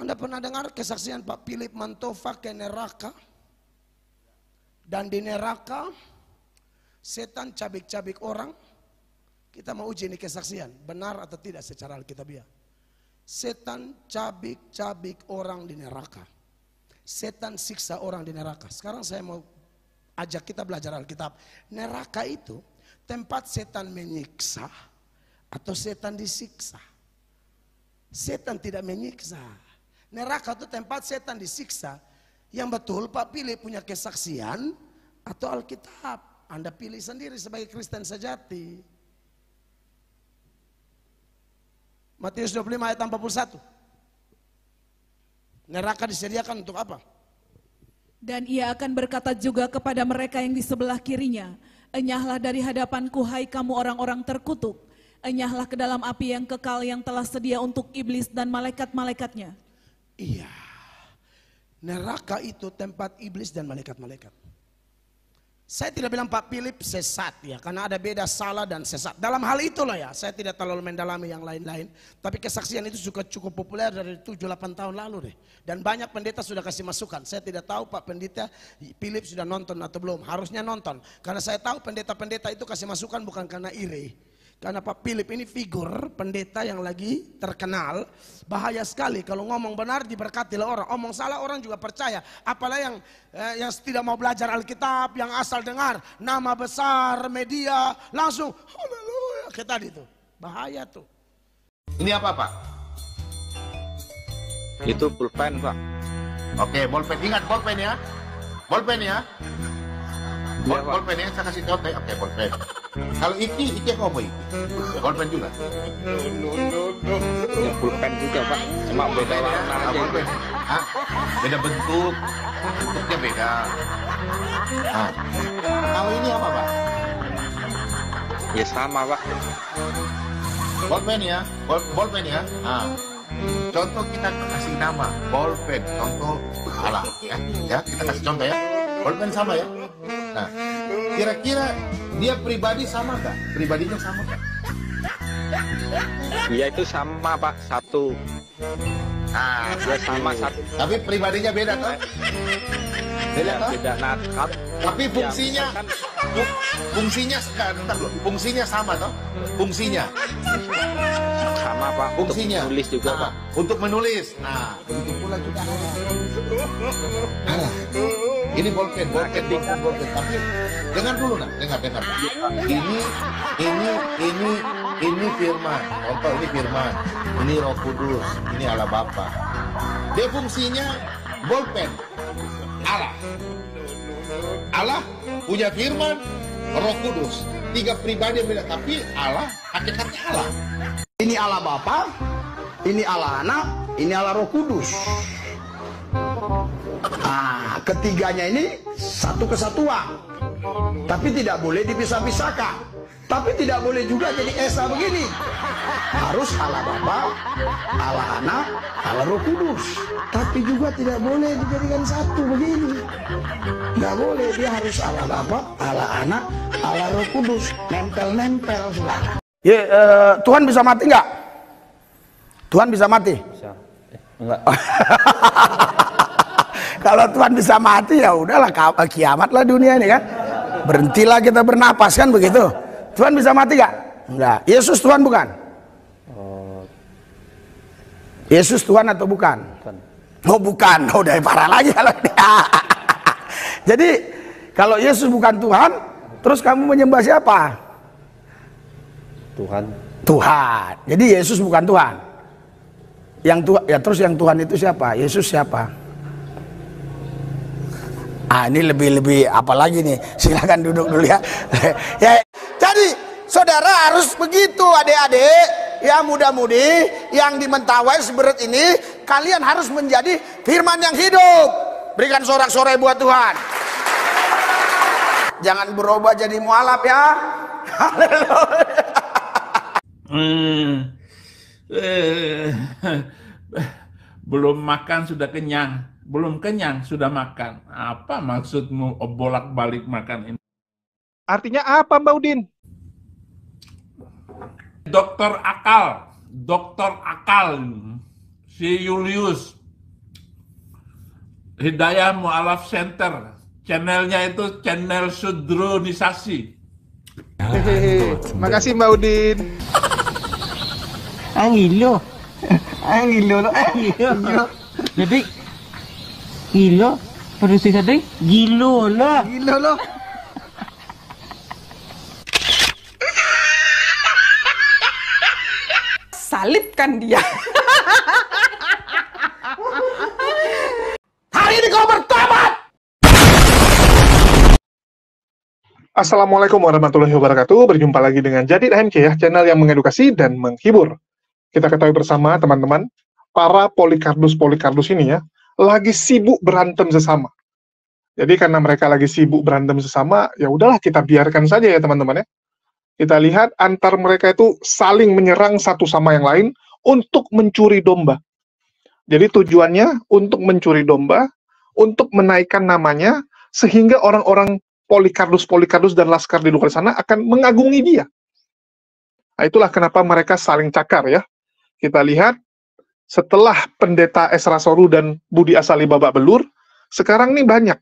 Anda pernah dengar kesaksian Pak Philip Mantova ke neraka? Dan di neraka setan cabik-cabik orang. Kita mau uji ini kesaksian, benar atau tidak secara Alkitabiah. Setan cabik-cabik orang di neraka. Setan siksa orang di neraka. Sekarang saya mau ajak kita belajar Alkitab. Neraka itu tempat setan menyiksa atau setan disiksa. Setan tidak menyiksa. Neraka itu tempat setan disiksa. Yang betul Pak Philip punya kesaksian atau Alkitab. Anda pilih sendiri sebagai Kristen sejati. Matius 25 ayat 41. Neraka disediakan untuk apa? Dan ia akan berkata juga kepada mereka yang di sebelah kirinya, enyahlah dari hadapanku hai kamu orang-orang terkutuk. Enyahlah ke dalam api yang kekal yang telah sedia untuk iblis dan malaikat-malaikatnya. Iya. Neraka itu tempat iblis dan malaikat-malaikat. Saya tidak bilang Pak Philip sesat ya, karena ada beda salah dan sesat. Dalam hal itulah ya, saya tidak terlalu mendalami yang lain-lain. Tapi kesaksian itu juga cukup populer dari 7-8 tahun lalu deh. Dan banyak pendeta sudah kasih masukan. Saya tidak tahu Pak Pendeta Philip sudah nonton atau belum. Harusnya nonton. Karena saya tahu pendeta-pendeta itu kasih masukan bukan karena iri. Karena Pak Philip ini figur pendeta yang lagi terkenal. Bahaya sekali kalau ngomong benar diberkati oleh orang. Omong salah orang juga percaya. Apalagi yang tidak mau belajar Alkitab, yang asal dengar nama besar media langsung haleluya kayak tadi tuh. Bahaya tuh. Ini apa Pak? Itu pulpen Pak. Oke, bolpen. Ingat bolpen ya. Bolpen ya. Iya, Pak. Bolpen ya, saya kasih contoh. Oke, bolpen. Kalau iki apa mau iki? Bolpen juga. Ya, pulpen juga Pak. Cuma beda warna aja. Bolpen. Hah? Beda bentuk. Bentuknya beda. Nah. Kalau ini apa Pak? Ya sama Pak. Bolpen ya. Bolpen ya. Nah. Contoh kita kasih nama bolpen. Contoh alah ya. Ya, kita kasih contoh ya. Bolpen sama ya. Nah, kira-kira dia pribadi sama gak? Pribadinya sama gak? Iya itu sama Pak, satu. Nah, Ya sama satu. tapi pribadinya beda toh? Beda Ya, toh? beda nakat. Tapi fungsinya, Ya, kan fungsinya sebentar loh. Fungsinya sama toh? Fungsinya, sama Pak. fungsinya. Untuk menulis juga Nah, Pak. untuk menulis. Nah, begitu pula juga. Alah, ini bolpen. Tapi dengar dulu nak, dengar. Ini firman. Contoh ini firman. Ini Roh Kudus. Ini Allah Bapa. Dia fungsinya bolpen. Allah punya firman, Roh Kudus. 3 pribadi yang beda, tapi Allah hakikatnya Allah. Ini Allah Bapa, ini Allah Anak, ini Allah Roh Kudus. Nah, ketiganya ini satu kesatuan. Tapi tidak boleh dipisah-pisahkan. Tapi tidak boleh juga jadi esa begini. Harus Allah Bapa, Allah Anak, Allah Roh Kudus. Tapi juga tidak boleh dijadikan satu begini. Nggak boleh, dia harus Allah Bapa, Allah Anak, Allah Roh Kudus. Nempel-nempel. Ya, Tuhan bisa mati nggak? Tuhan bisa mati? Bisa. Enggak. Kalau Tuhan bisa mati ya udahlah kiamat lah dunia ini kan. Berhentilah kita bernapas kan begitu. Tuhan bisa mati nggak? Enggak. Yesus Tuhan bukan? Yesus Tuhan atau bukan? Bukan. Oh bukan. Oh udah parah lagi kalau Jadi kalau Yesus bukan Tuhan, terus kamu menyembah siapa? Tuhan. Tuhan. Jadi Yesus bukan Tuhan. Yang Tuhan ya, terus yang Tuhan itu siapa? Yesus siapa? Ah, ini lebih apa lagi nih? Silakan duduk dulu ya. Ya, jadi saudara harus begitu adik-adik, ya muda-mudi yang di Mentawai Seberut ini, kalian harus menjadi firman yang hidup. Berikan sorak-sorai buat Tuhan. Jangan berubah jadi mualaf ya. Belum makan sudah kenyang, belum kenyang sudah makan. Apa maksudmu bolak-balik makan ini? Artinya apa Mbak Udin? Dokter akal si Julius Hidayah Mu'alaf Center. Channelnya itu channel sudronisasi. Hehehe. Makasih Mbak Udin. Ngilo. Ngilo lo. Ngilo. Jadi gilo. Produksi tadi gilo lah. Gila lo. Salibkan dia. Hari ini kau bertobat. Assalamualaikum warahmatullahi wabarakatuh. Berjumpa lagi dengan Jadid HMC ya, channel yang mengedukasi dan menghibur. Kita ketahui bersama teman-teman, para Polikardus ini ya, lagi sibuk berantem sesama. Jadi karena mereka lagi sibuk berantem sesama, ya udahlah kita biarkan saja ya teman-teman ya. Kita lihat antar mereka itu saling menyerang satu sama yang lain untuk mencuri domba. Jadi tujuannya untuk mencuri domba, untuk menaikkan namanya, sehingga orang-orang Polikardus dan laskar di luar sana akan mengagungi dia. Nah, itulah kenapa mereka saling cakar ya. Kita lihat setelah pendeta Esra Soru dan Budi Asali babak belur, sekarang nih banyak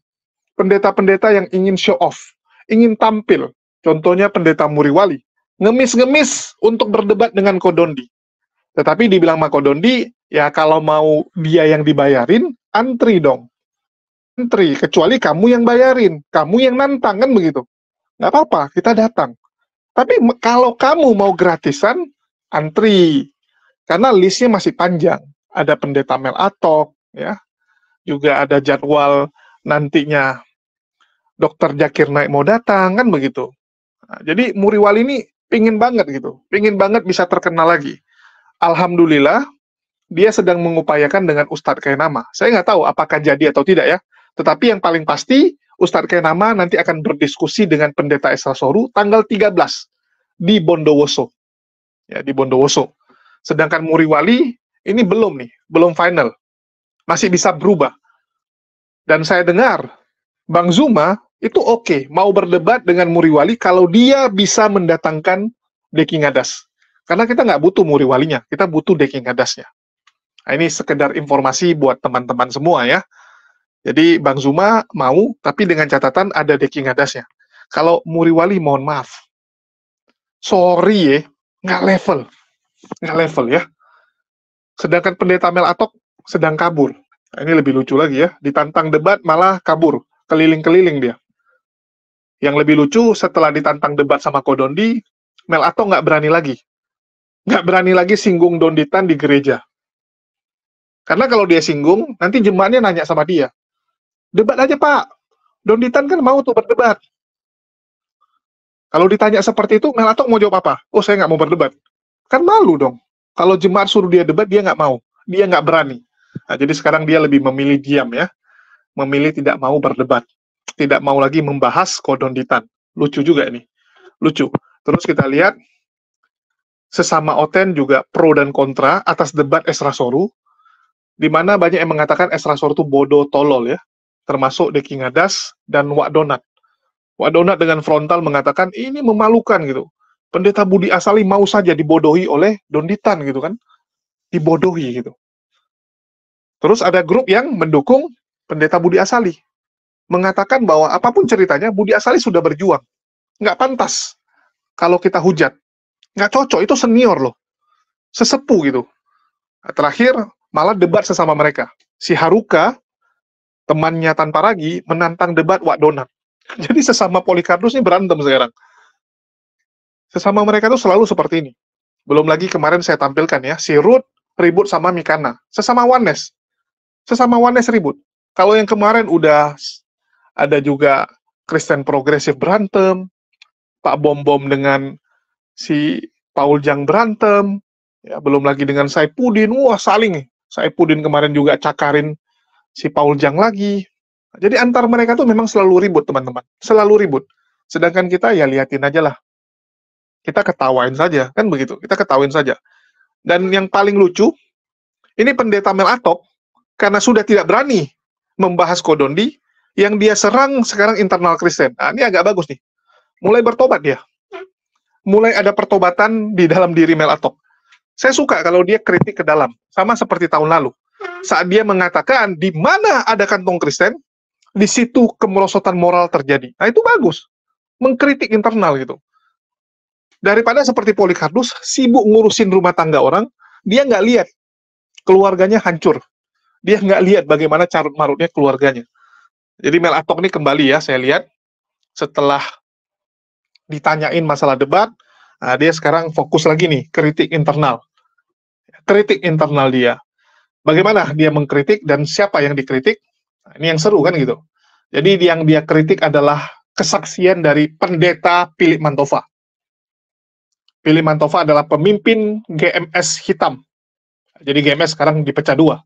pendeta-pendeta yang ingin show off, ingin tampil. Contohnya pendeta Muriwali, ngemis-ngemis untuk berdebat dengan Kodondi. Tetapi dibilang sama Kodondi, ya kalau mau dia yang dibayarin, antri dong. Antri, kecuali kamu yang bayarin, kamu yang nantang, kan begitu. Nggak apa-apa, kita datang. Tapi kalau kamu mau gratisan, antri. Karena listnya masih panjang. Ada pendeta Mel Atok, ya. Juga ada jadwal nantinya Dr. Jakir Naik mau datang, kan begitu. Nah, jadi Muriwali ini pingin banget gitu, pingin banget bisa terkenal lagi. Alhamdulillah, dia sedang mengupayakan dengan Ustadz Kainama. Saya nggak tahu apakah jadi atau tidak ya, tetapi yang paling pasti, Ustadz Kainama nanti akan berdiskusi dengan pendeta Esra Soru tanggal 13 di Bondowoso. Ya, di Bondowoso. Sedangkan Muriwali ini belum final. Masih bisa berubah. Dan saya dengar, Bang Zuma itu oke, mau berdebat dengan Muriwali kalau dia bisa mendatangkan Deki Ngadas. Karena kita nggak butuh Muriwalinya, kita butuh Deki Ngadasnya. Nah, ini sekedar informasi buat teman-teman semua ya. Jadi Bang Zuma mau, tapi dengan catatan ada Deki Ngadasnya. Kalau Muriwali, mohon maaf. Sorry ya, nggak level ya. Sedangkan pendeta Mel Atok sedang kabur. Nah, ini lebih lucu lagi ya, ditantang debat malah kabur, keliling-keliling dia. Yang lebih lucu, setelah ditantang debat sama Kodondi, Mel Atok nggak berani lagi. Nggak berani lagi singgung Donditan di gereja. Karena kalau dia singgung, nanti jemaatnya nanya sama dia. Debat aja Pak, Donditan kan mau tuh berdebat. Kalau ditanya seperti itu, Mel Atok mau jawab apa? Oh, saya nggak mau berdebat. Kan malu dong. Kalau jemaat suruh dia debat, dia nggak mau. Dia nggak berani. Nah, jadi sekarang dia lebih memilih diam ya. Memilih tidak mau berdebat. Tidak mau lagi membahas Kodonditan. Lucu juga ini. Lucu. Terus kita lihat, sesama Oten juga pro dan kontra atas debat Esra Soru, di mana banyak yang mengatakan Esra Soru itu bodoh tolol ya. Termasuk Deki Ngadas dan Wak Donat. Wak Donat dengan frontal mengatakan, ini memalukan gitu. Pendeta Budi Asali mau saja dibodohi oleh Donditan gitu kan. Dibodohi gitu. Terus ada grup yang mendukung pendeta Budi Asali. Mengatakan bahwa apapun ceritanya, Budi Asali sudah berjuang. Nggak pantas kalau kita hujat. Nggak cocok, itu senior loh. Sesepuh gitu. Nah, terakhir, malah debat sesama mereka. Si Haruka, temannya Tanpa Ragi, menantang debat Wak Donat. Jadi sesama Polikardus ini berantem sekarang. Sesama mereka tuh selalu seperti ini. Belum lagi kemarin saya tampilkan ya, si Ruth ribut sama Mikana. Sesama Wanes. Sesama Wanes ribut. Kalau yang kemarin udah ada juga Kristen progresif berantem, Pak Bom-Bom dengan si Paul Jang berantem, ya, belum lagi dengan Saipudin, wah saling nih. Saipudin kemarin juga cakarin si Paul Jang lagi. Jadi antar mereka tuh memang selalu ribut teman-teman, selalu ribut. Sedangkan kita ya liatin aja lah. Kita ketawain saja, kan begitu, kita ketawain saja. Dan yang paling lucu, ini pendeta Mel Atok, karena sudah tidak berani membahas Kodondi, yang dia serang sekarang internal Kristen. Nah, ini agak bagus nih. Mulai bertobat dia. Mulai ada pertobatan di dalam diri Mel Atok. Saya suka kalau dia kritik ke dalam. Sama seperti tahun lalu. saat dia mengatakan di mana ada kantong Kristen, di situ kemerosotan moral terjadi. Nah, itu bagus. Mengkritik internal gitu. Daripada seperti Polycarpus, sibuk ngurusin rumah tangga orang, dia nggak lihat keluarganya hancur. Dia nggak lihat bagaimana carut marutnya keluarganya. Jadi Mel Atok ini kembali ya, saya lihat setelah ditanyain masalah debat, nah dia sekarang fokus lagi nih, kritik internal. Kritik internal dia. Bagaimana dia mengkritik dan siapa yang dikritik? Nah, ini yang seru kan gitu. Jadi yang dia kritik adalah kesaksian dari pendeta Philip Mantova. Philip Mantova adalah pemimpin GMS hitam. Jadi GMS sekarang dipecah dua.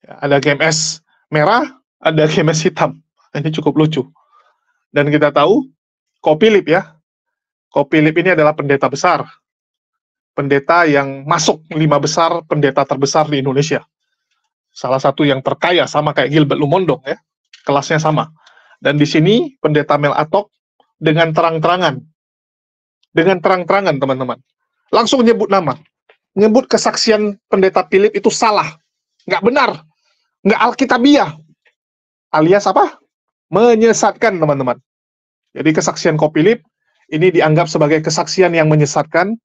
Ada GMS merah, ada GMS hitam. Ini cukup lucu. Dan kita tahu, Ko Philip ya. Ko Philip ini adalah pendeta besar. Pendeta yang masuk 5 besar pendeta terbesar di Indonesia. Salah satu yang terkaya, sama kayak Gilbert Lumondong ya. Kelasnya sama. Dan di sini pendeta Mel Atok dengan terang-terangan. Dengan terang-terangan teman-teman. Langsung nyebut nama. Nyebut kesaksian pendeta Philip itu salah. Nggak benar. Nggak alkitabiah. Alias apa? Menyesatkan teman-teman. Jadi kesaksian Ko Philip ini dianggap sebagai kesaksian yang menyesatkan.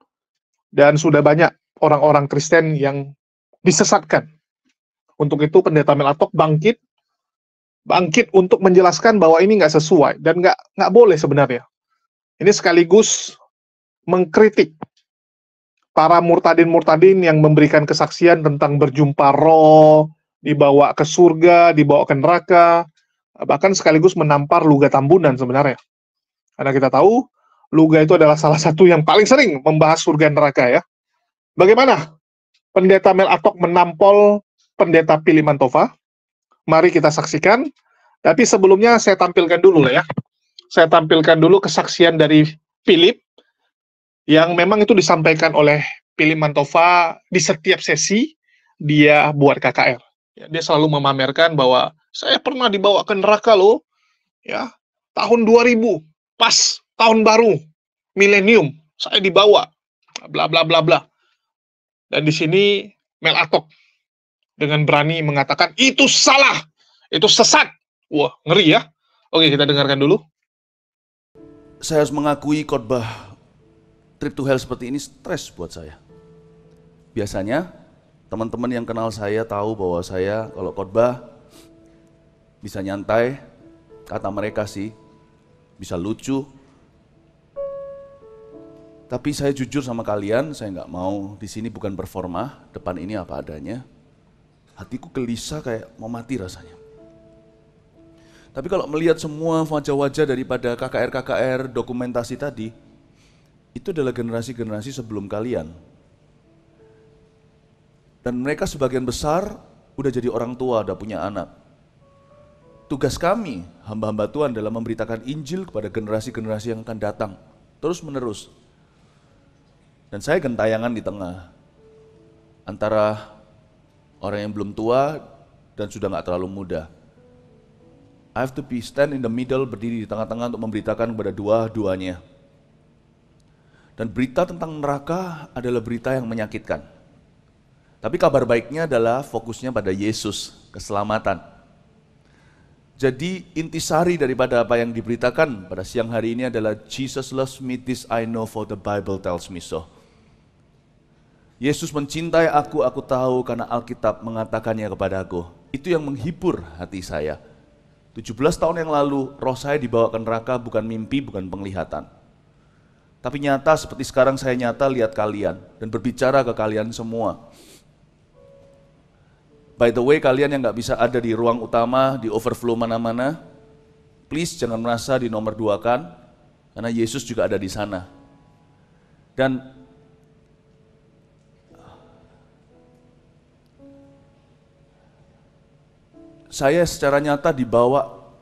Dan sudah banyak orang-orang Kristen yang disesatkan. Untuk itu pendeta Mel Atok bangkit untuk menjelaskan bahwa ini nggak sesuai. Dan nggak boleh sebenarnya. Ini sekaligus mengkritik para murtadin-murtadin yang memberikan kesaksian tentang berjumpa roh, dibawa ke surga, dibawa ke neraka, bahkan sekaligus menampar Luga Tambunan sebenarnya. Karena kita tahu, Luga itu adalah salah satu yang paling sering membahas surga neraka ya. Bagaimana pendeta Mel Atok menampol pendeta Philip Mantova? Mari kita saksikan. Tapi sebelumnya saya tampilkan dulu lah ya. Saya tampilkan dulu kesaksian dari Philip yang memang itu disampaikan oleh Philip Mantova di setiap sesi dia buat KKR. Ya, dia selalu memamerkan bahwa saya pernah dibawa ke neraka loh, ya tahun 2000, pas tahun baru, milenium, saya dibawa, bla bla bla bla. Dan di sini Mel Atok dengan berani mengatakan itu salah, itu sesat. Wah, ngeri ya. Oke, kita dengarkan dulu. Saya harus mengakui khotbah Trip to Hell seperti ini stres buat saya. Biasanya teman-teman yang kenal saya tahu bahwa saya kalau khotbah bisa nyantai, kata mereka sih, bisa lucu. Tapi saya jujur sama kalian, saya nggak mau di sini bukan performa, depan ini apa adanya. Hatiku gelisah kayak mau mati rasanya. Tapi kalau melihat semua wajah-wajah daripada KKR-KKR dokumentasi tadi, itu adalah generasi-generasi sebelum kalian. Dan mereka sebagian besar udah jadi orang tua, udah punya anak. Tugas kami, hamba-hamba Tuhan, adalah memberitakan Injil kepada generasi-generasi yang akan datang, terus menerus. Dan saya gentayangan di tengah, antara orang yang belum tua dan sudah gak terlalu muda. I have to be stand in the middle, berdiri di tengah-tengah untuk memberitakan kepada dua-duanya. Dan berita tentang neraka adalah berita yang menyakitkan. Tapi kabar baiknya adalah fokusnya pada Yesus, keselamatan. Jadi intisari daripada apa yang diberitakan pada siang hari ini adalah Jesus loves me, this I know for the Bible tells me so. Yesus mencintai aku tahu karena Alkitab mengatakannya kepada aku. Itu yang menghibur hati saya. 17 tahun yang lalu roh saya dibawa ke neraka bukan mimpi, bukan penglihatan. Tapi nyata seperti sekarang saya nyata lihat kalian dan berbicara ke kalian semua. By the way, kalian yang gak bisa ada di ruang utama, di overflow mana-mana, please jangan merasa di nomor 2 kan, karena Yesus juga ada di sana. Dan saya secara nyata dibawa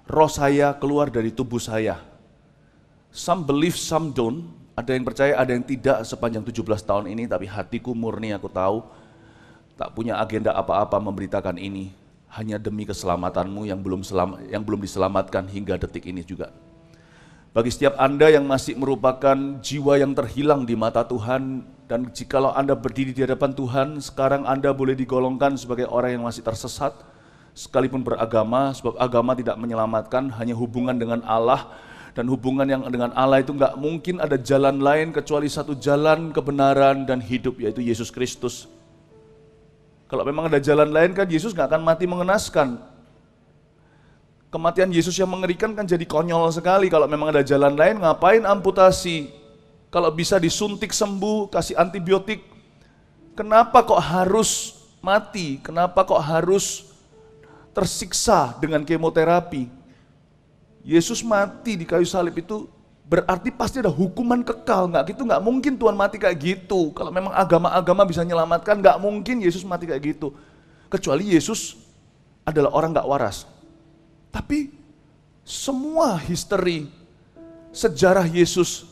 roh saya keluar dari tubuh saya. Some believe, some don't. Ada yang percaya, ada yang tidak sepanjang 17 tahun ini, tapi hatiku murni, aku tahu tak punya agenda apa-apa memberitakan ini, hanya demi keselamatanmu yang belum diselamatkan hingga detik ini juga. Bagi setiap Anda yang masih merupakan jiwa yang terhilang di mata Tuhan, dan jikalau Anda berdiri di hadapan Tuhan, sekarang Anda boleh digolongkan sebagai orang yang masih tersesat, sekalipun beragama, sebab agama tidak menyelamatkan, hanya hubungan dengan Allah, dan hubungan yang dengan Allah itu nggak mungkin ada jalan lain kecuali satu jalan kebenaran dan hidup, yaitu Yesus Kristus. Kalau memang ada jalan lain kan Yesus nggak akan mati mengenaskan. Kematian Yesus yang mengerikan kan jadi konyol sekali. Kalau memang ada jalan lain, ngapain amputasi? Kalau bisa disuntik sembuh, kasih antibiotik, kenapa kok harus mati? Kenapa kok harus tersiksa dengan kemoterapi? Yesus mati di kayu salib itu berarti pasti ada hukuman kekal. Nggak mungkin Tuhan mati kayak gitu. Kalau memang agama-agama bisa menyelamatkan, nggak mungkin Yesus mati kayak gitu. Kecuali Yesus adalah orang nggak waras. Tapi semua history sejarah Yesus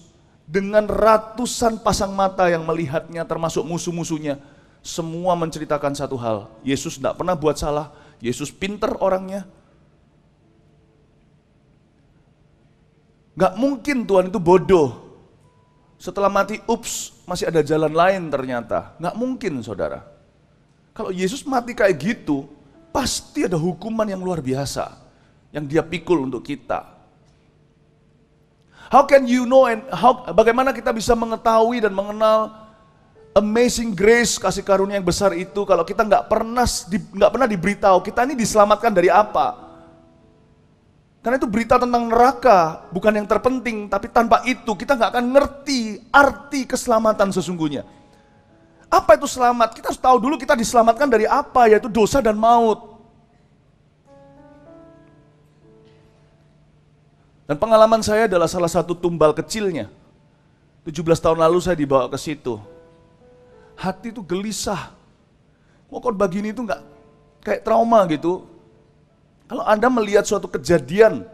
dengan ratusan pasang mata yang melihatnya, termasuk musuh-musuhnya, semua menceritakan satu hal: Yesus tidak pernah buat salah, Yesus pinter orangnya. Gak mungkin Tuhan itu bodoh. Setelah mati, ups, masih ada jalan lain ternyata. Gak mungkin, saudara. Kalau Yesus mati kayak gitu, pasti ada hukuman yang luar biasa yang dia pikul untuk kita. How can you know bagaimana kita bisa mengetahui dan mengenal amazing grace, kasih karunia yang besar itu, kalau kita nggak pernah diberitahu kita ini diselamatkan dari apa? Karena itu berita tentang neraka bukan yang terpenting, tapi tanpa itu kita nggak akan ngerti arti keselamatan sesungguhnya. Apa itu selamat? Kita harus tahu dulu kita diselamatkan dari apa, yaitu dosa dan maut. Dan pengalaman saya adalah salah satu tumbal kecilnya. 17 tahun lalu saya dibawa ke situ. Hati itu gelisah. Kok khotbah begini itu nggak kayak trauma gitu. Kalau Anda melihat suatu kejadian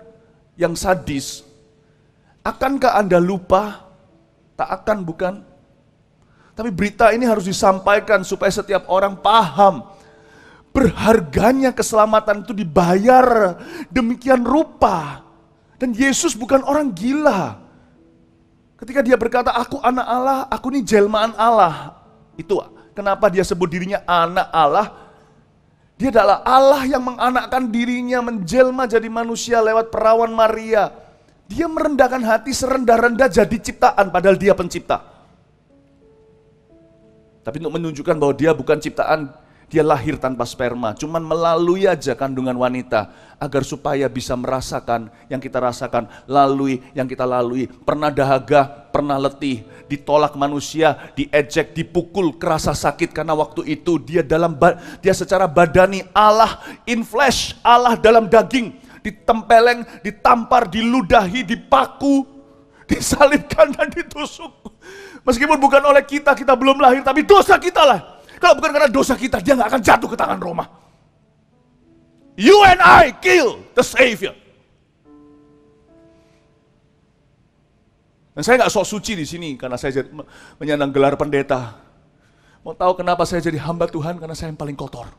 yang sadis, akankah Anda lupa? Tak akan, bukan? Tapi berita ini harus disampaikan supaya setiap orang paham berharganya keselamatan itu dibayar demikian rupa. Dan Yesus bukan orang gila. Ketika dia berkata, aku anak Allah, aku ini jelmaan Allah. Itu kenapa dia sebut dirinya anak Allah. Dia adalah Allah yang menganakkan dirinya, menjelma jadi manusia lewat perawan Maria. Dia merendahkan hati serendah-rendah jadi ciptaan, padahal dia pencipta. Tapi untuk menunjukkan bahwa dia bukan ciptaan, dia lahir tanpa sperma, cuman melalui aja kandungan wanita, agar supaya bisa merasakan yang kita rasakan, lalui yang kita lalui. Pernah dahaga, pernah letih, ditolak manusia, diejek, dipukul, kerasa sakit karena waktu itu dia secara badani Allah in flesh, Allah dalam daging, ditempeleng, ditampar, diludahi, dipaku, disalibkan dan ditusuk. Meskipun bukan oleh kita belum lahir, tapi dosa kita lah. Kalau bukan karena dosa kita, dia nggak akan jatuh ke tangan Roma. You and I kill the Savior. Dan saya nggak sok suci di sini karena saya menyandang gelar pendeta. Mau tahu kenapa saya jadi hamba Tuhan? Karena saya yang paling kotor.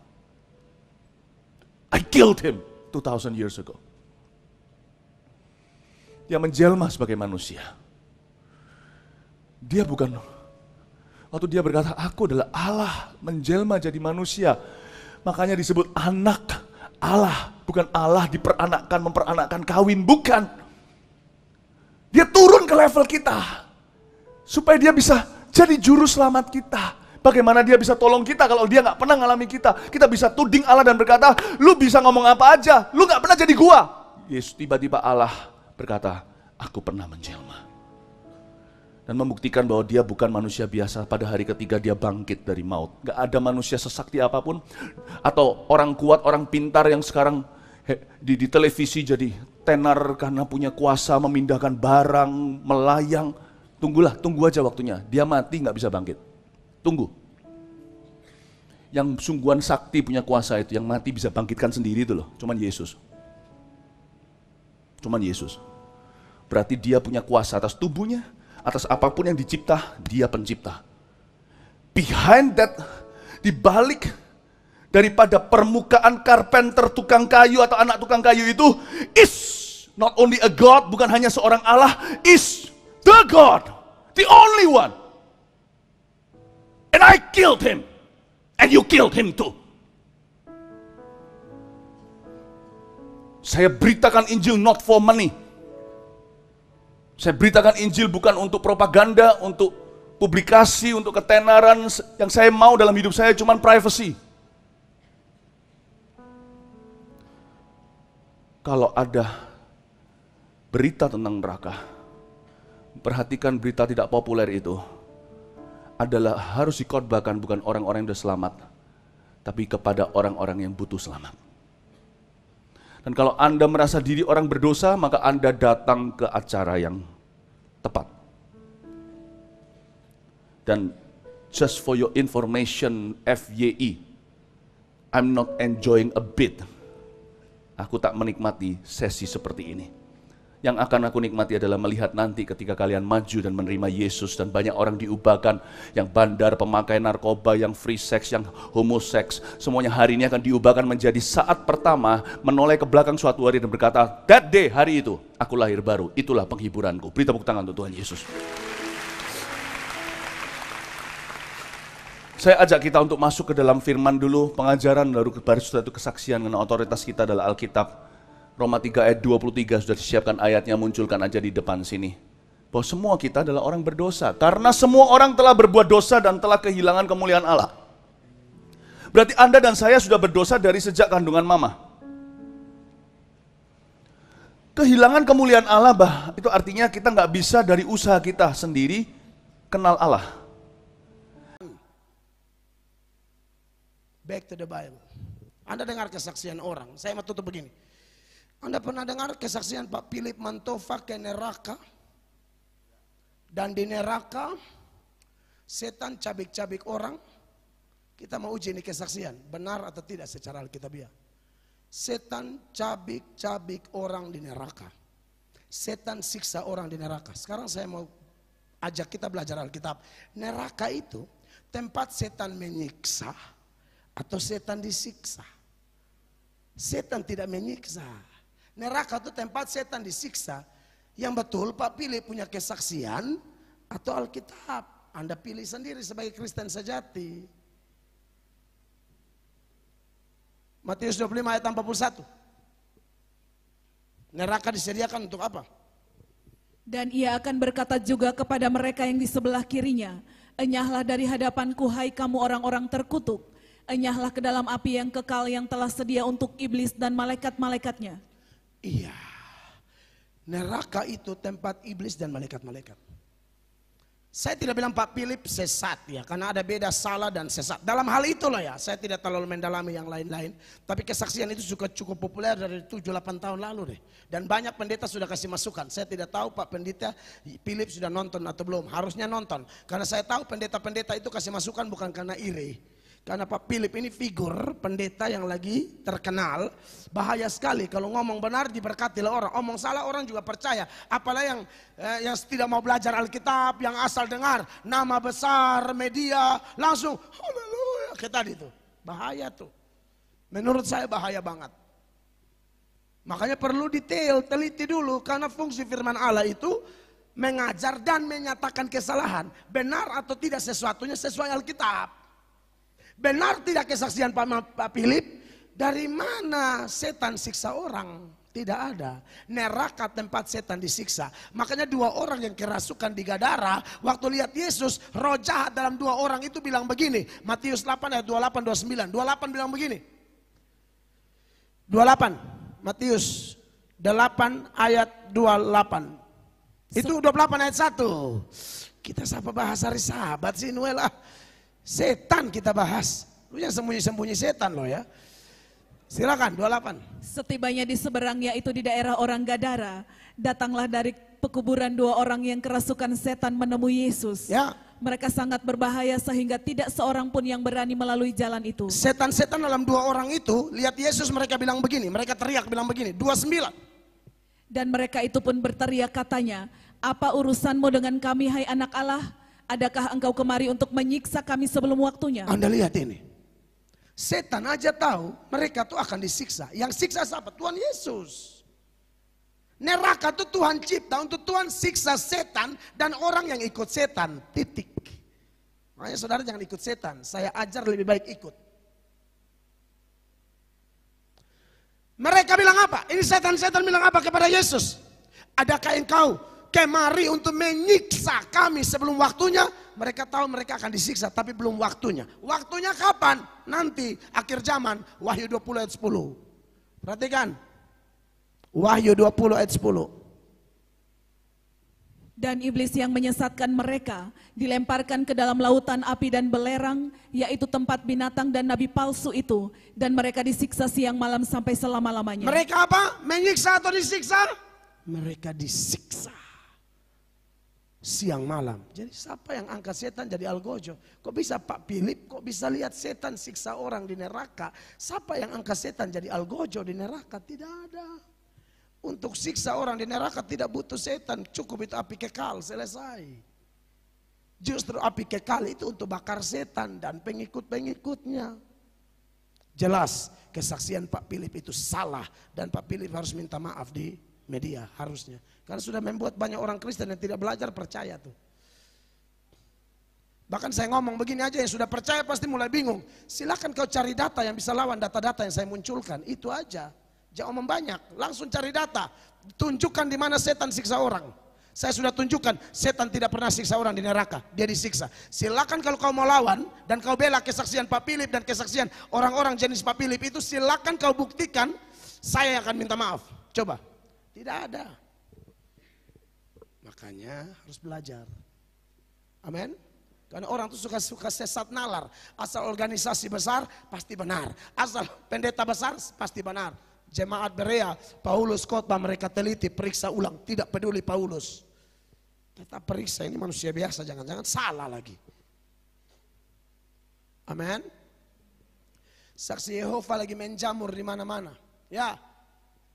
I killed him 2000 years ago. Dia menjelma sebagai manusia. Dia bukan. Waktu dia berkata, aku adalah Allah menjelma jadi manusia. Makanya disebut anak Allah. Bukan Allah diperanakkan, memperanakkan kawin. Bukan. Dia turun ke level kita. Supaya dia bisa jadi juru selamat kita. Bagaimana dia bisa tolong kita kalau dia gak pernah ngalami kita. Kita bisa tuding Allah dan berkata, lu bisa ngomong apa aja, lu gak pernah jadi gua. Yesus tiba-tiba Allah berkata, aku pernah menjelma. Dan membuktikan bahwa dia bukan manusia biasa. Pada hari ketiga dia bangkit dari maut. Gak ada manusia sesakti apapun, atau orang kuat, orang pintar yang sekarang di televisi jadi tenar karena punya kuasa memindahkan barang, melayang. Tunggu aja waktunya. Dia mati gak bisa bangkit. Tunggu. Yang sungguhan sakti punya kuasa itu, yang mati bisa bangkitkan sendiri itu loh. Cuman Yesus. Berarti dia punya kuasa atas tubuhnya, atas apapun yang dicipta, dia pencipta. Behind that, di balik daripada permukaan carpenter, tukang kayu atau anak tukang kayu itu, is not only a God, bukan hanya seorang Allah, is the God, the only one. And I killed him, and you killed him too. Saya beritakan Injil not for money. Saya beritakan Injil bukan untuk propaganda, untuk publikasi, untuk ketenaran. Yang saya mau dalam hidup saya cuma privacy. Kalau ada berita tentang neraka, perhatikan berita tidak populer itu adalah harus dikhotbahkan bukan orang-orang yang sudah selamat, tapi kepada orang-orang yang butuh selamat. Dan kalau Anda merasa diri orang berdosa, maka Anda datang ke acara yang tepat. Dan just for your information, FYI, I'm not enjoying a bit. Aku tak menikmati sesi seperti ini. Yang akan aku nikmati adalah melihat nanti ketika kalian maju dan menerima Yesus dan banyak orang diubahkan, yang bandar, pemakai narkoba, yang free sex, yang homoseks, semuanya hari ini akan diubahkan menjadi saat pertama menoleh ke belakang suatu hari dan berkata, that day, hari itu, aku lahir baru, itulah penghiburanku. Beri tepuk tangan untuk Tuhan Yesus. Saya ajak kita untuk masuk ke dalam firman dulu, pengajaran, baru setelah itu kesaksian, karena otoritas kita adalah Alkitab. Roma 3 ayat 23 sudah disiapkan ayatnya, munculkan aja di depan sini. Bahwa semua kita adalah orang berdosa. Karena semua orang telah berbuat dosa dan telah kehilangan kemuliaan Allah. Berarti Anda dan saya sudah berdosa dari sejak kandungan mama. Kehilangan kemuliaan Allah, itu artinya kita nggak bisa dari usaha kita sendiri kenal Allah. Back to the Bible. Anda dengar kesaksian orang, saya mau tutup begini. Anda pernah dengar kesaksian Pak Philip Mantova ke neraka? Dan di neraka, setan cabik-cabik orang. Kita mau uji ini kesaksian, benar atau tidak secara Alkitabiah. Setan cabik-cabik orang di neraka. Setan siksa orang di neraka. Sekarang saya mau ajak kita belajar Alkitab. Neraka itu tempat setan menyiksa atau setan disiksa. Setan tidak menyiksa. Neraka itu tempat setan disiksa. Yang betul Pak Philip punya kesaksian atau Alkitab. Anda pilih sendiri sebagai Kristen sejati. Matius 25 ayat 41. Neraka disediakan untuk apa? Dan ia akan berkata juga kepada mereka yang di sebelah kirinya, enyahlah dari hadapanku hai kamu orang-orang terkutuk. Enyahlah ke dalam api yang kekal yang telah sedia untuk iblis dan malaikat-malaikatnya. Iya, neraka itu tempat iblis dan malaikat-malaikat. Saya tidak bilang Pak Philip sesat ya, karena ada beda salah dan sesat. Dalam hal itulah ya, saya tidak terlalu mendalami yang lain-lain. Tapi kesaksian itu cukup populer dari 7-8 tahun lalu deh. Dan banyak pendeta sudah kasih masukan. Saya tidak tahu Pak Pendeta Philip sudah nonton atau belum. Harusnya nonton. Karena saya tahu pendeta-pendeta itu kasih masukan bukan karena iri. Karena Pak Philip ini figur pendeta yang lagi terkenal. Bahaya sekali kalau ngomong benar diberkati orang. Omong salah orang juga percaya. Apalagi yang tidak mau belajar Alkitab, yang asal dengar nama besar media langsung haleluya kayak tadi tuh. Bahaya tuh. Menurut saya bahaya banget. Makanya perlu detail, teliti dulu karena fungsi firman Allah itu mengajar dan menyatakan kesalahan. Benar atau tidak sesuatunya sesuai Alkitab. Benar tidak kesaksian Pak Philip? Dari mana setan siksa orang? Tidak ada. Neraka tempat setan disiksa. Makanya 2 orang yang kerasukan di Gadara, waktu lihat Yesus, roh jahat dalam 2 orang itu bilang begini. Matius 8 ayat 28-29. 28 bilang begini. 28. Matius 8 ayat 28. Itu 28 ayat 1. Kita siapa bahas hari Sabat sih Noel ah. Setan kita bahas. Lu yang sembunyi-sembunyi setan loh ya. Silakan 28. Setibanya di seberang yaitu di daerah orang Gadara, datanglah dari pekuburan 2 orang yang kerasukan setan menemui Yesus. Ya. Mereka sangat berbahaya sehingga tidak seorang pun yang berani melalui jalan itu. Setan-setan dalam 2 orang itu, lihat Yesus mereka bilang begini, mereka teriak bilang begini, 29. Dan mereka itu pun berteriak katanya, apa urusanmu dengan kami hai anak Allah? Adakah engkau kemari untuk menyiksa kami sebelum waktunya? Anda lihat ini. Setan aja tahu mereka tuh akan disiksa. Yang siksa siapa? Tuhan Yesus. Neraka itu Tuhan cipta untuk Tuhan siksa setan dan orang yang ikut setan. Titik. Makanya saudara jangan ikut setan. Saya ajar lebih baik ikut. Mereka bilang apa? Ini setan-setan bilang apa kepada Yesus? Adakah engkau kemari untuk menyiksa kami sebelum waktunya? Mereka tahu mereka akan disiksa tapi belum waktunya. Waktunya kapan? Nanti akhir zaman. Wahyu 20 ayat 10. Perhatikan. Wahyu 20 ayat 10. Dan iblis yang menyesatkan mereka dilemparkan ke dalam lautan api dan belerang, yaitu tempat binatang dan nabi palsu itu. Dan mereka disiksa siang malam sampai selama-lamanya. Mereka apa? Menyiksa atau disiksa? Mereka disiksa siang malam. Jadi siapa yang angkat setan jadi algojo? Kok bisa Pak Philip, kok bisa lihat setan siksa orang di neraka? Siapa yang angkat setan jadi algojo di neraka? Tidak ada. Untuk siksa orang di neraka tidak butuh setan, cukup itu api kekal, selesai. Justru api kekal itu untuk bakar setan dan pengikut-pengikutnya. Jelas kesaksian Pak Philip itu salah dan Pak Philip harus minta maaf di media harusnya. Karena sudah membuat banyak orang Kristen yang tidak belajar percaya tuh. Bahkan saya ngomong begini aja, yang sudah percaya pasti mulai bingung. Silakan kau cari data yang bisa lawan data-data yang saya munculkan, itu aja. Jangan banyak, langsung cari data. Tunjukkan di mana setan siksa orang. Saya sudah tunjukkan, setan tidak pernah siksa orang di neraka, dia disiksa. Silakan kalau kau mau lawan dan kau bela kesaksian Pak Philip dan kesaksian orang-orang jenis Pak Philip itu, silakan kau buktikan, saya akan minta maaf. Coba, tidak ada. Makanya harus belajar. Amin. Karena orang itu suka sesat nalar. Asal organisasi besar pasti benar, asal pendeta besar pasti benar. Jemaat Berea, Paulus khotbah, mereka teliti, periksa ulang, tidak peduli Paulus. Tetap periksa, ini manusia biasa, jangan-jangan salah lagi. Amin. Saksi Yehova lagi menjamur di mana-mana. Ya,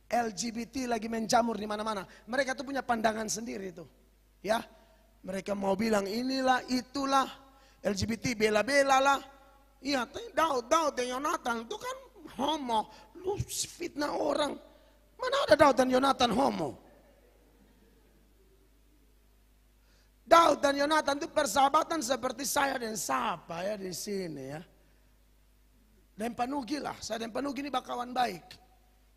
LGBT lagi menjamur di mana-mana. Mereka tuh punya pandangan sendiri tuh. Ya, mereka mau bilang inilah, itulah, LGBT bela-bela lah. Iya, Daud dan Yonatan itu kan homo. Lu fitnah orang. Mana ada Daud dan Yonatan homo? Daud dan Yonatan itu persahabatan seperti saya dan Sapa ya di sini ya. Dan Panugi lah, saya dan Panugi ini bakawan baik.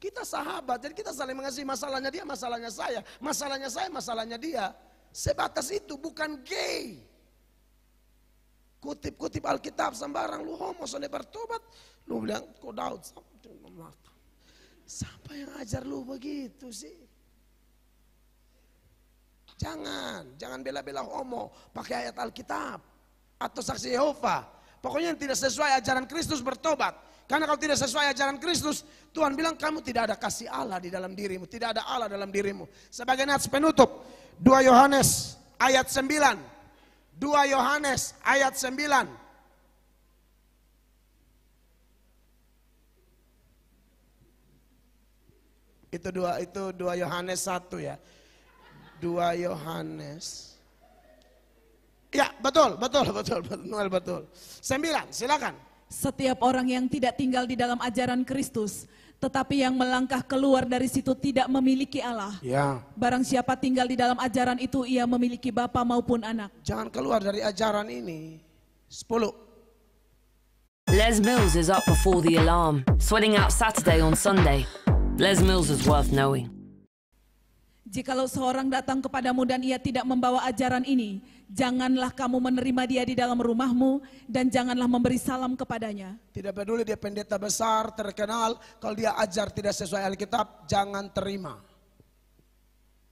Kita sahabat, jadi kita saling mengasihi, masalahnya dia, masalahnya saya. Masalahnya saya, masalahnya dia. Sebatas itu, bukan gay. Kutip-kutip Alkitab sembarang, lu homo, soalnya bertobat. Lu bilang, kok Daud, siapa yang ajar lu begitu sih? Jangan bela-bela homo, pakai ayat Alkitab. Atau saksi Yehova. Pokoknya yang tidak sesuai ajaran Kristus bertobat. Karena kalau tidak sesuai ajaran Kristus, Tuhan bilang kamu tidak ada kasih Allah di dalam dirimu. Tidak ada Allah dalam dirimu. Sebagai nats penutup, 2 Yohanes ayat 9. 2 Yohanes ayat 9. Itu 2 Yohanes 1 ya. 2 Yohanes. Ya, betul. 9, silakan. Setiap orang yang tidak tinggal di dalam ajaran Kristus, tetapi yang melangkah keluar dari situ tidak memiliki Allah. Ya. Barang siapa tinggal di dalam ajaran itu, ia memiliki bapa maupun anak. Jangan keluar dari ajaran ini. 10. Les Mills is up before the alarm, sweating out Saturday on Sunday. Les Mills is worth knowing. Jikalau seorang datang kepadamu dan ia tidak membawa ajaran ini, janganlah kamu menerima dia di dalam rumahmu dan janganlah memberi salam kepadanya. Tidak peduli dia pendeta besar, terkenal, kalau dia ajar tidak sesuai Alkitab, jangan terima.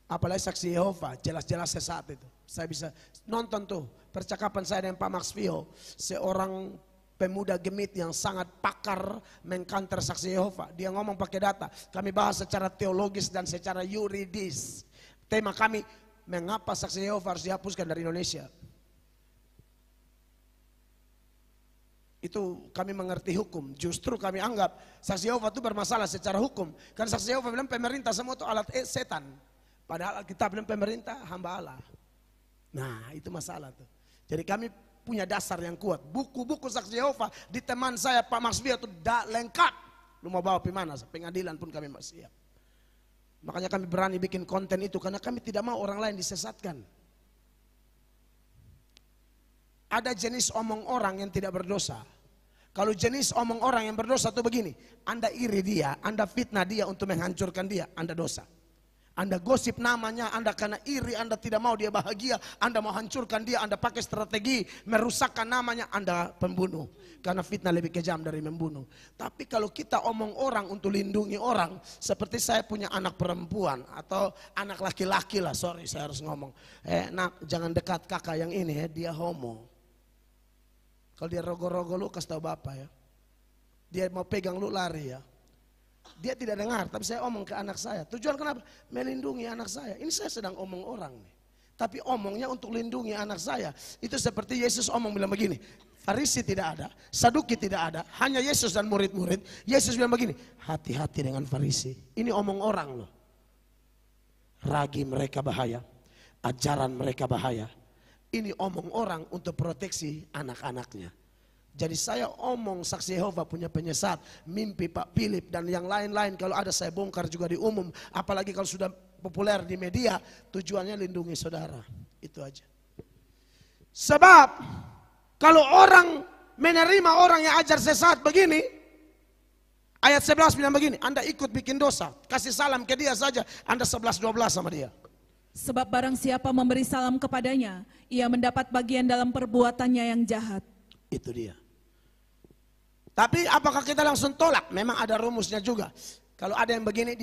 Apalagi saksi Yehova, jelas-jelas sesat itu. Saya bisa nonton tuh percakapan saya dengan Pak Max Vio, seorang pemuda gemit yang sangat pakar mengkanter saksi Yehova. Dia ngomong pakai data. Kami bahas secara teologis dan secara yuridis. Tema kami, mengapa saksi Yehova harus dihapuskan dari Indonesia. Itu kami mengerti hukum. Justru kami anggap saksi Yehova itu bermasalah secara hukum. Karena saksi Yehova bilang pemerintah semua itu alat setan. Padahal kita bilang pemerintah hamba Allah. Nah itu masalah tuh. Jadi kami punya dasar yang kuat. Buku-buku saksi Yehova di teman saya Pak Max Via itu lengkap. Lu mau bawa di mana? Pengadilan pun kami masih siap. Makanya kami berani bikin konten itu karena kami tidak mau orang lain disesatkan. Ada jenis omong orang yang tidak berdosa. Kalau jenis omong orang yang berdosa itu begini, Anda iri dia, Anda fitnah dia untuk menghancurkan dia, Anda dosa. Anda gosip namanya, Anda karena iri, Anda tidak mau dia bahagia, Anda mau hancurkan dia, Anda pakai strategi merusakkan namanya, Anda pembunuh. Karena fitnah lebih kejam dari membunuh. Tapi kalau kita omong orang untuk lindungi orang, seperti saya punya anak perempuan atau anak laki-laki lah, sorry saya harus ngomong. Nak, jangan dekat kakak yang ini, dia homo. Kalau dia rogo-rogo lu kasih tahu bapak ya. Dia mau pegang lu lari ya. Dia tidak dengar, tapi saya omong ke anak saya. Tujuan kenapa? Melindungi anak saya. Ini saya sedang omong orang nih. Tapi omongnya untuk lindungi anak saya. Itu seperti Yesus omong bilang begini. Farisi tidak ada, Saduki tidak ada. Hanya Yesus dan murid-murid. Yesus bilang begini. Hati-hati dengan Farisi. Ini omong orang loh. Ragi mereka bahaya. Ajaran mereka bahaya. Ini omong orang untuk proteksi anak-anaknya. Jadi saya omong saksi Yehova punya penyesat, mimpi Pak Philip dan yang lain-lain kalau ada saya bongkar juga di umum. Apalagi kalau sudah populer di media, tujuannya lindungi saudara. Itu aja. Sebab kalau orang menerima orang yang ajar sesat begini, ayat 11 bilang begini, Anda ikut bikin dosa, kasih salam ke dia saja, Anda 11-12 sama dia. Sebab barang siapa memberi salam kepadanya, ia mendapat bagian dalam perbuatannya yang jahat. Itu dia. Tapi apakah kita langsung tolak? Memang ada rumusnya juga. Kalau ada yang begini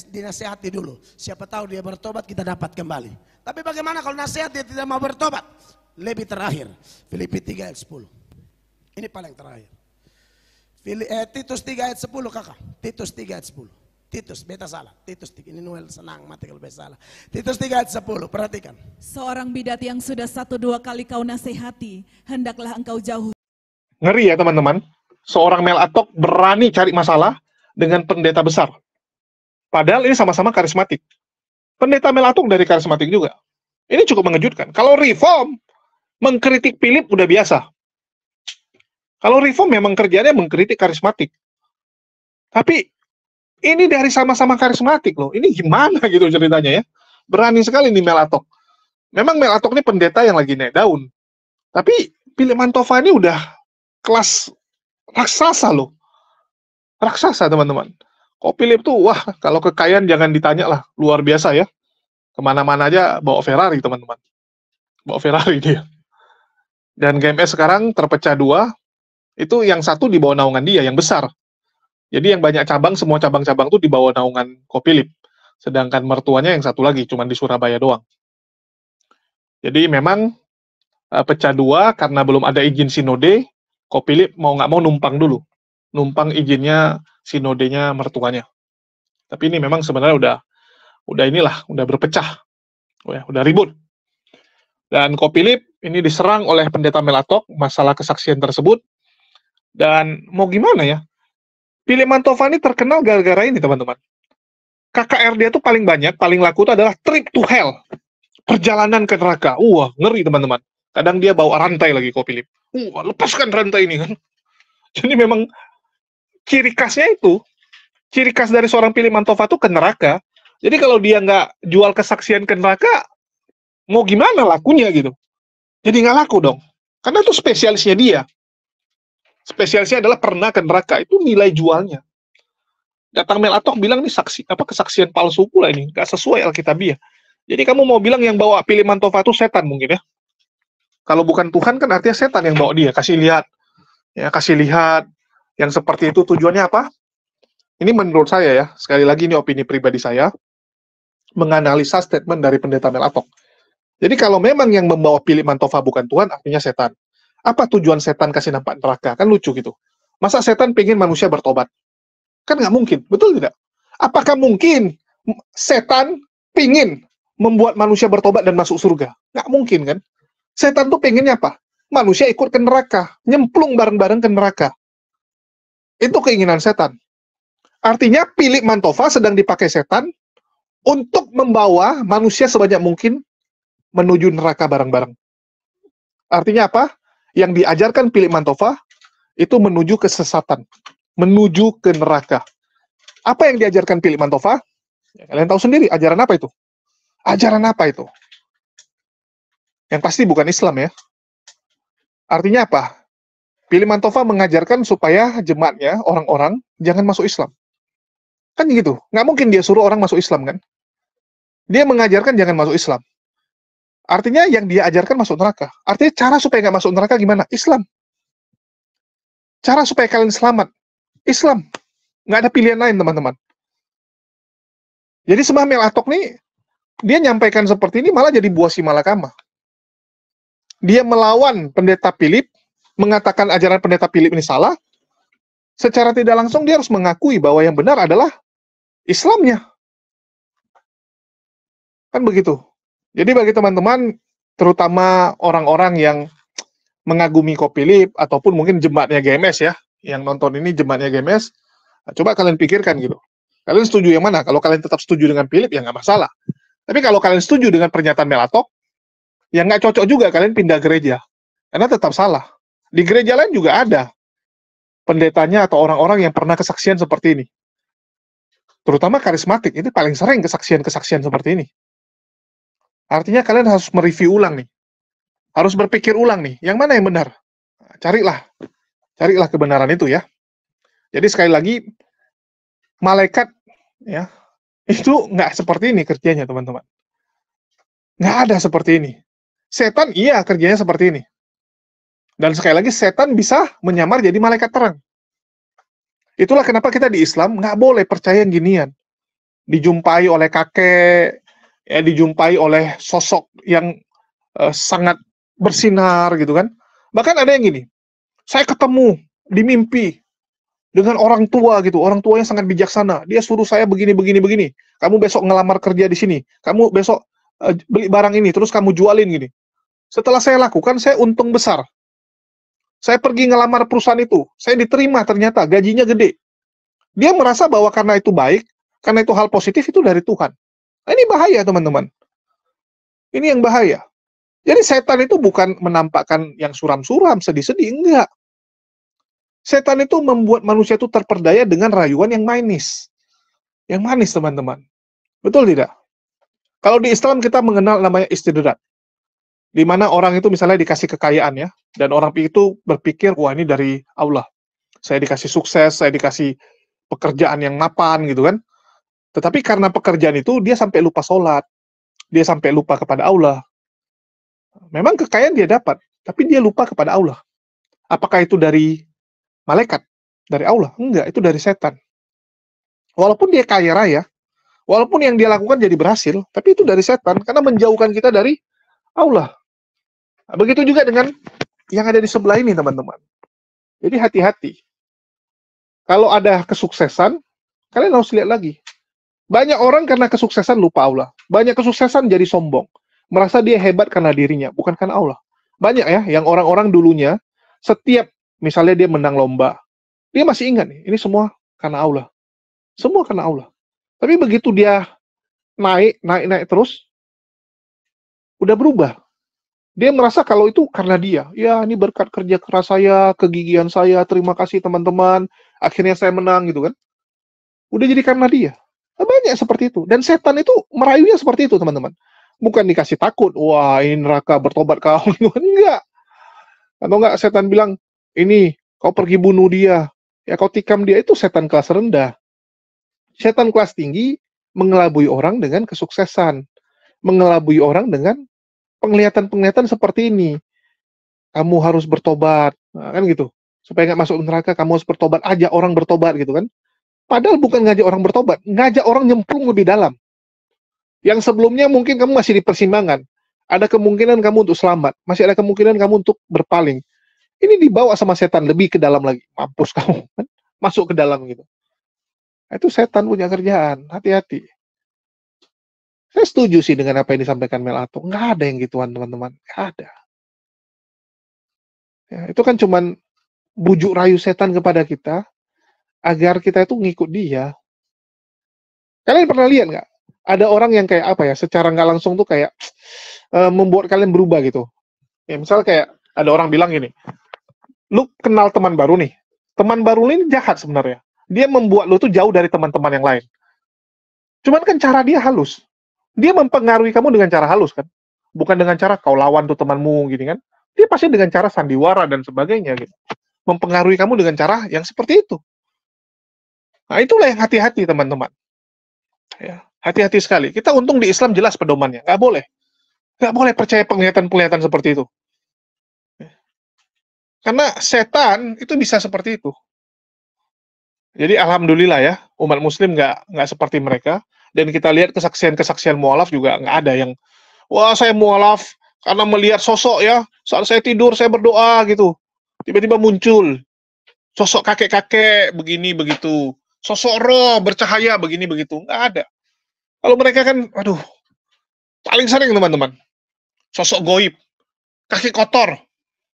dinasihati dulu. Siapa tahu dia bertobat kita dapat kembali. Tapi bagaimana kalau nasihat dia tidak mau bertobat? Lebih terakhir. Filipi 3 ayat 10. Ini paling terakhir. Titus 3 ayat 10 kakak. Titus 3 ayat 10. Titus, beta salah. Titus 3, ini Noel senang mati kalau beta salah. Titus 3 ayat 10, perhatikan. Seorang bidat yang sudah 1-2 kali kau nasihati, hendaklah engkau jauh. Ngeri ya teman-teman. Seorang Melatok berani cari masalah dengan pendeta besar. Padahal ini sama-sama karismatik. Pendeta Melatok dari karismatik juga. Ini cukup mengejutkan. Kalau reform, mengkritik Philip udah biasa. Kalau reform memang kerjanya mengkritik karismatik. Tapi ini dari sama-sama karismatik loh. Ini gimana gitu ceritanya ya. Berani sekali nih Melatok. Memang Melatok ini pendeta yang lagi naik daun. Tapi Philip Mantova ini udah kelas raksasa loh. Raksasa teman-teman. Kok Philip tuh, wah kalau kekayaan jangan ditanya lah. Luar biasa ya. Kemana-mana aja bawa Ferrari teman-teman. Bawa Ferrari dia. Dan GMS sekarang terpecah dua. Itu yang satu di bawah naungan dia, yang besar. Jadi yang banyak cabang, semua cabang-cabang tuh di bawah naungan Ko Philip. Sedangkan mertuanya yang satu lagi, cuma di Surabaya doang. Jadi memang pecah dua karena belum ada izin sinode. Ko Philip mau nggak mau numpang dulu. Numpang izinnya sinodenya mertuanya. Tapi ini memang sebenarnya udah berpecah. Udah ribut. Dan Ko Philip ini diserang oleh pendeta Melatok masalah kesaksian tersebut. Dan mau gimana ya? Philip Mantova ini terkenal gara-gara ini teman-teman. KKR dia tuh paling banyak, paling laku itu adalah trip to hell. Perjalanan ke neraka. Wah, ngeri teman-teman. Kadang dia bawa rantai lagi Ko Philip. Lepaskan rantai ini kan. Jadi memang ciri khasnya itu, ciri khas dari seorang Philip Mantova tuh ke neraka. Jadi kalau dia nggak jual kesaksian ke neraka, mau gimana lakunya gitu. Jadi nggak laku dong. Karena itu spesialisnya dia. Spesialisnya adalah pernah ke neraka. Itu nilai jualnya. Datang Melatok bilang nih kesaksian palsu pula ini. Nggak sesuai Alkitabiah. Jadi kamu mau bilang yang bawa Philip Mantova itu setan mungkin ya. Kalau bukan Tuhan kan artinya setan yang bawa dia. Kasih lihat. Ya, kasih lihat. Yang seperti itu tujuannya apa? Ini menurut saya ya. Sekali lagi ini opini pribadi saya. Menganalisa statement dari pendeta Melatok. Jadi kalau memang yang membawa Philip Mantova bukan Tuhan, artinya setan. Apa tujuan setan kasih nampak neraka? Kan lucu gitu. Masa setan pengen manusia bertobat? Kan nggak mungkin. Betul tidak? Apakah mungkin setan pengen membuat manusia bertobat dan masuk surga? Nggak mungkin kan? Setan tuh pengennya apa? Manusia ikut ke neraka, nyemplung bareng-bareng ke neraka. Itu keinginan setan. Artinya Philip Mantova sedang dipakai setan untuk membawa manusia sebanyak mungkin menuju neraka bareng-bareng. Artinya apa? Yang diajarkan Philip Mantova itu menuju kesesatan, menuju ke neraka. Apa yang diajarkan Philip Mantova? Ya, kalian tahu sendiri ajaran apa itu? Ajaran apa itu? Yang pasti bukan Islam ya. Artinya apa? Billy Mantova mengajarkan supaya jemaatnya, orang-orang, jangan masuk Islam. Kan gitu. Nggak mungkin dia suruh orang masuk Islam kan? Dia mengajarkan jangan masuk Islam. Artinya yang dia ajarkan masuk neraka. Artinya cara supaya nggak masuk neraka gimana? Islam. Cara supaya kalian selamat? Islam. Nggak ada pilihan lain, teman-teman. Jadi Sembah Mel Atok nih, dia nyampaikan seperti ini malah jadi buah si malakama. Dia melawan pendeta Philip, mengatakan ajaran pendeta Philip ini salah. Secara tidak langsung dia harus mengakui bahwa yang benar adalah Islamnya. Kan begitu. Jadi bagi teman-teman, terutama orang-orang yang mengagumi Ko Philip, ataupun mungkin jemaatnya GMS ya, yang nonton ini jemaatnya GMS, nah, coba kalian pikirkan gitu. Kalian setuju yang mana? Kalau kalian tetap setuju dengan Philip, ya nggak masalah. Tapi kalau kalian setuju dengan pernyataan Mel Atok, ya nggak cocok juga kalian pindah gereja. Karena tetap salah. Di gereja lain juga ada pendetanya atau orang-orang yang pernah kesaksian seperti ini. Terutama karismatik, itu paling sering kesaksian-kesaksian seperti ini. Artinya kalian harus mereview ulang nih. Harus berpikir ulang nih, yang mana yang benar? Nah, carilah kebenaran itu ya. Jadi sekali lagi, malaikat ya, itu nggak seperti ini kerjanya teman-teman. Nggak ada seperti ini. Setan iya kerjanya seperti ini. Dan sekali lagi, setan bisa menyamar jadi malaikat terang. Itulah kenapa kita di Islam nggak boleh percaya yang ginian. Dijumpai oleh kakek, ya, dijumpai oleh sosok yang sangat bersinar gitu kan. Bahkan ada yang gini, saya ketemu di mimpi dengan orang tua gitu, orang tuanya sangat bijaksana. Dia suruh saya begini. Kamu besok ngelamar kerja di sini. Kamu besok beli barang ini, terus kamu jualin gini. Setelah saya lakukan, saya untung besar. Saya pergi ngelamar perusahaan itu, saya diterima ternyata, gajinya gede. Dia merasa bahwa karena itu baik, karena itu hal positif, itu dari Tuhan. Nah, ini bahaya teman-teman. Ini yang bahaya. Jadi setan itu bukan menampakkan yang suram-suram, sedih-sedih, enggak. Setan itu membuat manusia itu terperdaya dengan rayuan yang manis. Yang manis teman-teman. Betul tidak? Kalau di Islam kita mengenal namanya istidrat. Di mana orang itu misalnya dikasih kekayaan ya, dan orang itu berpikir, wah ini dari Allah. Saya dikasih sukses, saya dikasih pekerjaan yang mapan gitu kan. Tetapi karena pekerjaan itu, dia sampai lupa sholat. Dia sampai lupa kepada Allah. Memang kekayaan dia dapat, tapi dia lupa kepada Allah. Apakah itu dari malaikat? Dari Allah? Enggak, itu dari setan. Walaupun dia kaya raya, walaupun yang dia lakukan jadi berhasil, tapi itu dari setan, karena menjauhkan kita dari Allah. Nah, begitu juga dengan yang ada di sebelah ini, teman-teman. Jadi hati-hati. Kalau ada kesuksesan, kalian harus lihat lagi. Banyak orang karena kesuksesan lupa Allah. Banyak kesuksesan jadi sombong. Merasa dia hebat karena dirinya, bukan karena Allah. Banyak ya, yang orang-orang dulunya, setiap misalnya dia menang lomba, dia masih ingat nih, ini semua karena Allah. Semua karena Allah. Tapi begitu dia naik terus, udah berubah. Dia merasa kalau itu karena dia. Ya, ini berkat kerja keras saya, kegigihan saya, terima kasih teman-teman, akhirnya saya menang gitu kan. Udah jadi karena dia. Banyak seperti itu. Dan setan itu merayunya seperti itu, teman-teman. Bukan dikasih takut, wah ini neraka bertobat kau. Enggak. Atau enggak setan bilang, ini kau pergi bunuh dia. Ya kau tikam dia, itu setan kelas rendah. Setan kelas tinggi mengelabui orang dengan kesuksesan. Mengelabui orang dengan penglihatan-penglihatan seperti ini. Kamu harus bertobat. Nah, kan gitu. Supaya nggak masuk neraka, kamu harus bertobat. Ajak orang bertobat gitu kan. Padahal bukan ngajak orang bertobat, ngajak orang nyemplung lebih dalam. Yang sebelumnya mungkin kamu masih di persimpangan. Ada kemungkinan kamu untuk selamat. Masih ada kemungkinan kamu untuk berpaling. Ini dibawa sama setan lebih ke dalam lagi. Mampus kamu. Masuk ke dalam gitu. Itu setan punya kerjaan. Hati-hati. Saya setuju sih dengan apa yang disampaikan Mel Atok. Nggak ada yang gituan, teman-teman. Nggak ada. Ya, itu kan cuman bujuk rayu setan kepada kita agar kita itu ngikut dia. Kalian pernah lihat nggak? Ada orang yang kayak apa ya, secara nggak langsung tuh kayak membuat kalian berubah gitu. Ya, misal kayak ada orang bilang gini, lu kenal teman baru nih. Teman baru ini jahat sebenarnya. Dia membuat lu tuh jauh dari teman-teman yang lain. Cuman kan cara dia halus. Dia mempengaruhi kamu dengan cara halus kan. Bukan dengan cara kau lawan tuh temanmu gini kan. Dia pasti dengan cara sandiwara dan sebagainya gitu. Mempengaruhi kamu dengan cara yang seperti itu. Nah, itulah yang hati-hati teman-teman. Ya, hati-hati sekali. Kita untung di Islam jelas pedomannya. Nggak boleh. Nggak boleh percaya penglihatan-penglihatan seperti itu. Karena setan itu bisa seperti itu. Jadi alhamdulillah ya, umat muslim nggak seperti mereka. Dan kita lihat kesaksian-kesaksian mualaf juga nggak ada yang, wah saya mualaf karena melihat sosok ya, saat saya tidur saya berdoa gitu. Tiba-tiba muncul sosok kakek-kakek begini begitu. Sosok roh bercahaya begini begitu. Nggak ada. Kalau mereka kan, aduh, paling sering teman-teman. Sosok goib, kaki kotor,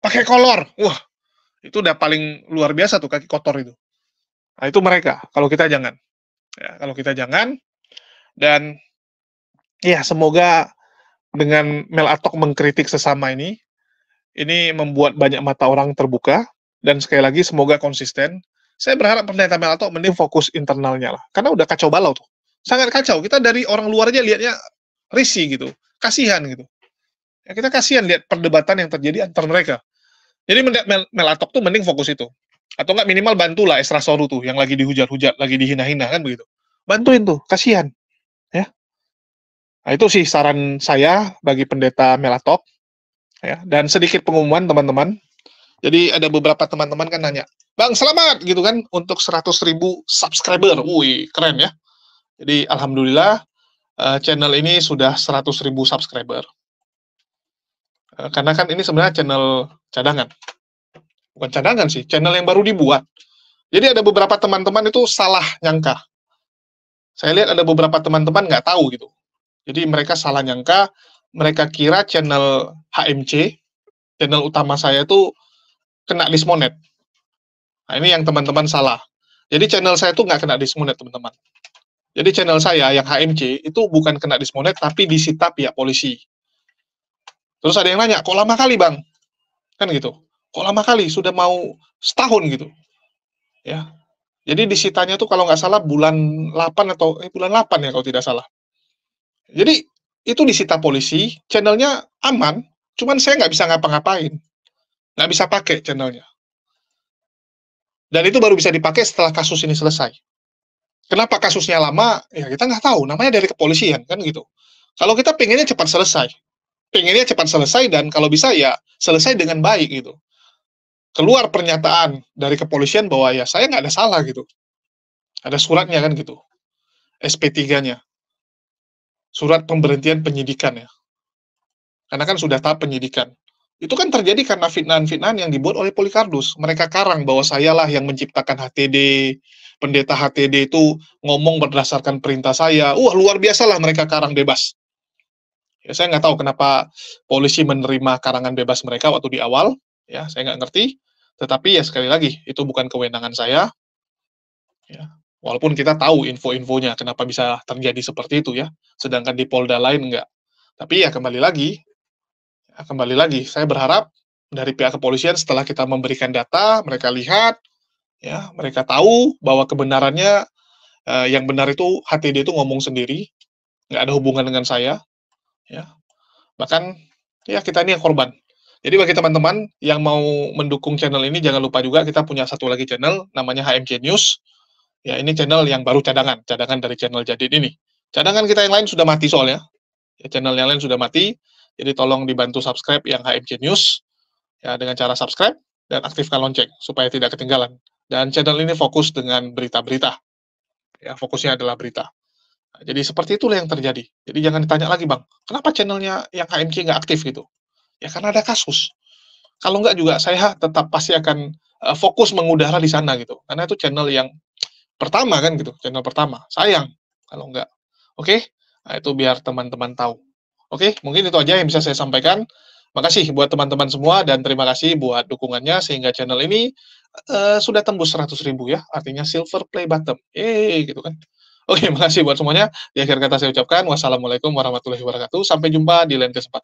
pakai kolor. Wah, itu udah paling luar biasa tuh kaki kotor itu. Nah, itu mereka. Kalau kita jangan. Ya, kalau kita jangan. Dan ya semoga dengan Mel Atok mengkritik sesama ini membuat banyak mata orang terbuka. Dan sekali lagi semoga konsisten. Saya berharap pendeta Mel Atok mending fokus internalnya lah. Karena udah kacau balau tuh. Sangat kacau. Kita dari orang luar aja lihatnya risih gitu. Kasihan gitu. Ya, kita kasihan lihat perdebatan yang terjadi antar mereka. Jadi Mel Atok tuh mending fokus itu. Atau enggak minimal bantulah Esra Soru tuh, yang lagi dihujat-hujat, lagi dihina-hina, kan begitu. Bantuin tuh, kasihan. Ya. Nah, itu sih saran saya bagi pendeta Mel Atok. Ya. Dan sedikit pengumuman teman-teman. Jadi ada beberapa teman-teman kan nanya, Bang, selamat gitu kan, untuk 100.000 subscriber. Wih, keren ya. Jadi alhamdulillah, channel ini sudah 100.000 subscriber. Karena kan ini sebenarnya channel cadangan. Bukan cadangan sih, channel yang baru dibuat. Jadi ada beberapa teman-teman itu salah nyangka. Saya lihat ada beberapa teman-teman nggak tahu gitu. Jadi mereka salah nyangka, mereka kira channel HMC, channel utama saya itu kena dismonet. Nah, ini yang teman-teman salah. Jadi channel saya itu nggak kena dismonet, teman-teman. Jadi channel saya yang HMC itu bukan kena dismonet, tapi disita pihak polisi. Terus ada yang nanya, kok lama kali bang? Kan gitu. Kok lama kali? Sudah mau setahun gitu. Ya. Jadi disitanya tuh kalau nggak salah bulan 8 atau bulan 8 ya kalau tidak salah. Jadi itu disita polisi, channelnya aman, cuman saya nggak bisa ngapa-ngapain. Nggak bisa pakai channelnya. Dan itu baru bisa dipakai setelah kasus ini selesai. Kenapa kasusnya lama? Ya kita nggak tahu, namanya dari kepolisian, kan gitu. Kalau kita pengennya cepat selesai. Pengennya cepat selesai dan kalau bisa ya selesai dengan baik gitu. Keluar pernyataan dari kepolisian bahwa ya saya nggak ada salah gitu. Ada suratnya kan gitu. SP3-nya. Surat pemberhentian penyidikan ya. Karena kan sudah tahap penyidikan. Itu kan terjadi karena fitnahan-fitnahan yang dibuat oleh Polycardos. Mereka karang bahwa sayalah yang menciptakan HTD, pendeta HTD itu ngomong berdasarkan perintah saya. Luar biasa lah mereka karang bebas. Ya, saya nggak tahu kenapa polisi menerima karangan bebas mereka waktu di awal. Ya, saya nggak ngerti. Tetapi ya sekali lagi, itu bukan kewenangan saya. Ya, walaupun kita tahu info-infonya, kenapa bisa terjadi seperti itu ya. Sedangkan di Polda lain enggak. Tapi ya kembali lagi, saya berharap dari pihak kepolisian setelah kita memberikan data, mereka lihat, ya, mereka tahu bahwa kebenarannya yang benar itu HTD itu ngomong sendiri, nggak ada hubungan dengan saya. Ya, bahkan ya kita ini yang korban. Jadi bagi teman-teman yang mau mendukung channel ini, jangan lupa juga kita punya satu lagi channel, namanya HMC News. Ya, ini channel yang baru cadangan dari channel Jadid ini. Cadangan kita yang lain sudah mati soalnya. Ya, channel yang lain sudah mati, jadi tolong dibantu subscribe yang HMC News, ya dengan cara subscribe dan aktifkan lonceng, supaya tidak ketinggalan. Dan channel ini fokus dengan berita-berita. Ya, fokusnya adalah berita. Jadi seperti itulah yang terjadi. Jadi jangan ditanya lagi, Bang, kenapa channelnya yang HMC nggak aktif gitu? Ya karena ada kasus. Kalau nggak juga saya tetap pasti akan fokus mengudara di sana gitu. Karena itu channel yang pertama kan gitu, channel pertama. Sayang kalau nggak. Oke? Nah, itu biar teman-teman tahu. Oke, mungkin itu aja yang bisa saya sampaikan. Makasih buat teman-teman semua dan terima kasih buat dukungannya sehingga channel ini sudah tembus 100.000 ya, artinya silver play button. Gitu kan. Oke, makasih buat semuanya. Di akhir kata saya ucapkan wassalamualaikum warahmatullahi wabarakatuh. Sampai jumpa di lain kesempatan.